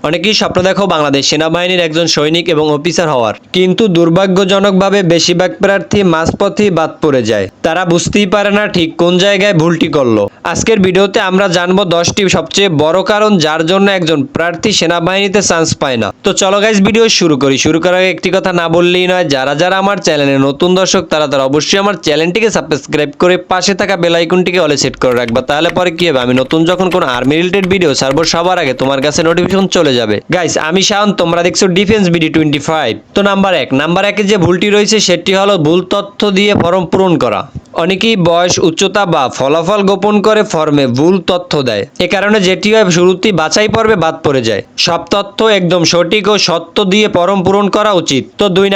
অনেকেই স্বপ্ন দেখো বাংলাদেশ সেনাবাহিনীর একজন সৈনিক এবং অফিসার হওয়ার, কিন্তু দুর্ভাগ্যজনকভাবে বেশিরভাগ প্রার্থী মাঝপথেই বাদ পড়ে যায়। তারা বুঝতেই পারে না ঠিক কোন জায়গায় ভুলটি করলো। আজকের ভিডিওতে আমরা জানবো 10টি সবচেয়ে বড় কারণ যার জন্য একজন প্রার্থী সেনাবাহিনীতে চান্স পায় না। তো চলো গাইস, ভিডিও শুরু করি। শুরু করার আগে একটি কথা না বললেই নয়, যারা যারা আমার চ্যানেলে নতুন দর্শক তারা অবশ্যই আমার চ্যানেলটিকে সাবস্ক্রাইব করে পাশে থাকা বেল আইকনটিকে অলে সেট করে রাখবা। তাহলে পরে কি হবে, আমি নতুন যখন কোনো আর্মি রিলেটেড ভিডিও ছাড়বো সবার আগে তোমার কাছে নোটিফিকেশন চলে যাবে। গাইস, আমি শাওন, তোমরা দেখছো ডিফেন্স বিডি 25। তো নাম্বার একে যে ভুলটি রয়েছে সেটি হলো ভুল তথ্য দিয়ে ফর্ম পূরণ করা। অনেকেই বয়স, উচ্চতা বা ফলাফল গোপন করে ফর্মে ভুল তথ্য দেয়। এ কারণে যেটি হয় শুরুতেই বাছাই পর্বে বাদ পড়ে যায়। সব তথ্য একদম সঠিক ও সত্য দিয়ে ফর্ম পূরণ করা উচিত। তো দুই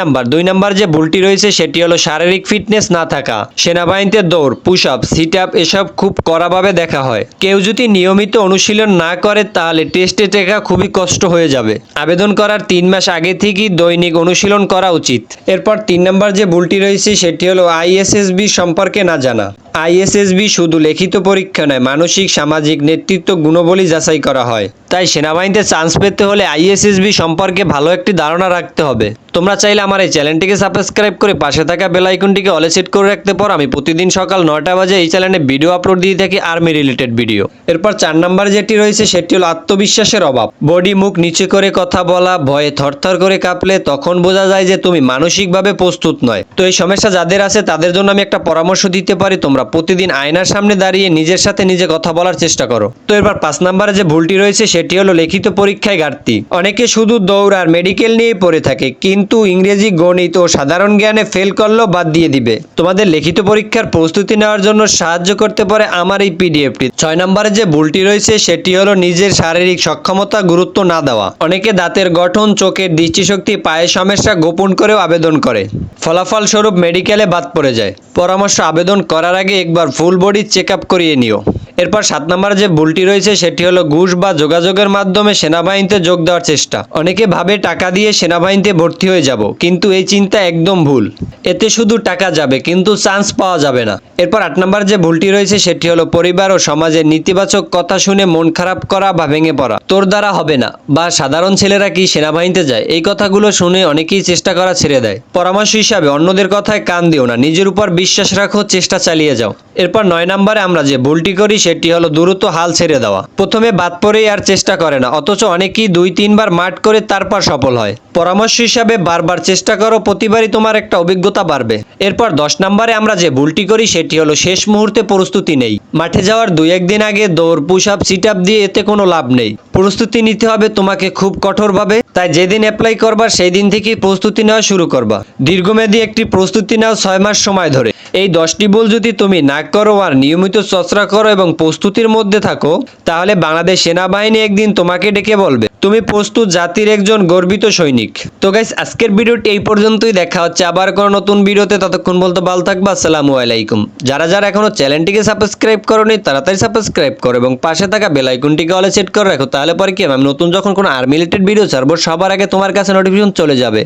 নাম্বার যে ভুলটি রয়েছে সেটি হলো শারীরিক ফিটনেস না থাকা। সেনাবাহিনীতে দৌড়, পুশ আপ, সিট আপ এসব খুব কড়াভাবে দেখা হয়। কেউ যদি নিয়মিত অনুশীলন না করে তাহলে টেস্টে টেকা খুবই কষ্ট হয়ে যাবে। আবেদন করার 3 মাস আগে থেকেই দৈনিক অনুশীলন করা উচিত। এরপর 3 নাম্বার যে ভুলটি রয়েছে সেটি হলো আইএসএসবি সম্পর্কে না জানা। আইএসএসবি শুধু লিখিত পরীক্ষা নয়, মানসিক, সামাজিক, নেতৃত্ব গুণাবলী যাচাই করা হয়। তাই সেনাবাহিনীতে চান্স পেতে হলে আইএসএসবি সম্পর্কে ভালো একটি ধারণা রাখতে হবে। তোমরা চাইলে আমার এই চ্যানেলটিকে সাবস্ক্রাইব করে পাশে থাকা বেল আইকনটিকে অলে সেট করে রাখতে পারো। আমি প্রতিদিন সকাল 9টা বাজে এই চ্যানেলে ভিডিও আপলোড দিয়ে থাকি, আর্মি রিলেটেড ভিডিও। এরপর 4 নাম্বার যেটি রয়েছে সেটি হলো আত্মবিশ্বাসের অভাব। বডি মুখ নিচে করে কথা বলা, ভয়ে থরথর করে কাঁপলে তখন বোঝা যায় যে তুমি মানসিকভাবে প্রস্তুত নয়। তো এই সমস্যা যাদের আছে তাদের জন্য আমি একটা পরামর্শ দিতে পারি, তোমরা প্রতিদিন আয়নার সামনে দাঁড়িয়ে নিজের সাথে নিজে কথা বলার চেষ্টা করো। তো এবার 5 নাম্বারে যে ভুলটি রয়েছে সেটি হলো লিখিত পরীক্ষায় ঘাটতি। অনেকে শুধু দৌড় আর মেডিকেল নিয়ে পড়ে থাকে, কিন্তু ইংরেজি, গণিত ও সাধারণ জ্ঞানে ফেল করলেও বাদ দিয়ে দিবে। তোমাদের লিখিত পরীক্ষার প্রস্তুতি নেওয়ার জন্য সাহায্য করতে পারে আমার এই পিডিএফটি। 6 নাম্বারে যে ভুলটি রয়েছে সেটি হলো নিজের শারীরিক সক্ষমতা গুরুত্ব না দেওয়া। অনেকে দাঁতের গঠন, চোখের দৃষ্টিশক্তি, পায়ের সমস্যা গোপন করেও আবেদন করে। ফলাফল স্বরূপ মেডিকেলে বাদ পড়ে যায়। পরামর্শ, আবেদন করার আগে একবার ফুল বডি চেক আপ করিয়ে নিও। এরপর 7 নাম্বার যে ভুলটি রয়েছে সেটি হলো ঘুষ বা যোগাযোগের মাধ্যমে সেনাবাহিনীতে যোগ দেওয়ার চেষ্টা। অনেকে ভাবে টাকা দিয়ে সেনাবাহিনীতে ভর্তি হয়ে যাব, কিন্তু এই চিন্তা একদম ভুল। এতে শুধু টাকা যাবে কিন্তু চান্স পাওয়া যাবে না। এরপর 8 নাম্বার যে ভুলটি রয়েছে সেটি হলো পরিবার ও সমাজের নেতিবাচক কথা শুনে মন খারাপ করা বা ভেঙে পড়া। তোর দ্বারা হবে না, বা সাধারণ ছেলেরা কি সেনাবাহিনীতে যায়, এই কথাগুলো শুনে অনেকেই চেষ্টা করা ছেড়ে দেয়। পরামর্শ হিসাবে অন্যদের কথায় কান দিও না, নিজের উপর বিশ্বাস রাখো, চেষ্টা চালিয়ে যাও। এরপর 9 নাম্বারে আমরা যে ভুলটি করি সেটি হলো দ্রুত হাল ছেড়ে দেওয়া। প্রথমে বাদ পড়েই আর চেষ্টা করে না, অথচ অনেকেই 2-3 বার মাঠ করে তারপর সফল হয়। পরামর্শ হিসাবে বারবার চেষ্টা করো, প্রতিবারই তোমার একটা অভিজ্ঞতা বাড়বে। এরপর 10 নাম্বারে আমরা যে ভুলটি করি সেটি হলো শেষ মুহূর্তে প্রস্তুতি নেই। মাঠে যাওয়ার 2-1 দিন আগে দৌড়, পুশ আপ, সিট আপ দিয়ে এতে কোনো লাভ নেই। প্রস্তুতি নিতে হবে তোমাকে খুব কঠোরভাবে। তাই যেদিন অ্যাপ্লাই করবা সেই দিন থেকেই প্রস্তুতি নেওয়া শুরু করবা। দীর্ঘমেয়াদী একটি প্রস্তুতি নাও 6 মাস সময় ধরে। এই 10টি ভুল যদি তুমি না করো আর নিয়মিত চর্চা করো এবং প্রস্তুতির মধ্যে থাকো, তাহলে বাংলাদেশ সেনাবাহিনী একদিন তোমাকে ডেকে বলবে তুমি প্রস্তুত, জাতির একজন গর্বিত সৈনিক। তো গাইস, আজকের ভিডিওটি এই পর্যন্তই। দেখা হচ্ছে আবার কোনো নতুন ভিডিওতে। ততক্ষণ বলতে ভালো থাকবা। আসসালামু আলাইকুম। যারা যারা এখনো চ্যানেলটিকে সাবস্ক্রাইব করোনি তাড়াতাড়ি সাবস্ক্রাইব করো এবং পাশে থাকা বেল আইকনটিকে অলে সেট করে রাখো। তাহলে পরে কি আমি নতুন যখন কোনো আর্মি রিলেটেড ভিডিও ছাড়বো সবার আগে তোমার কাছে নোটিফিকেশন চলে যাবে।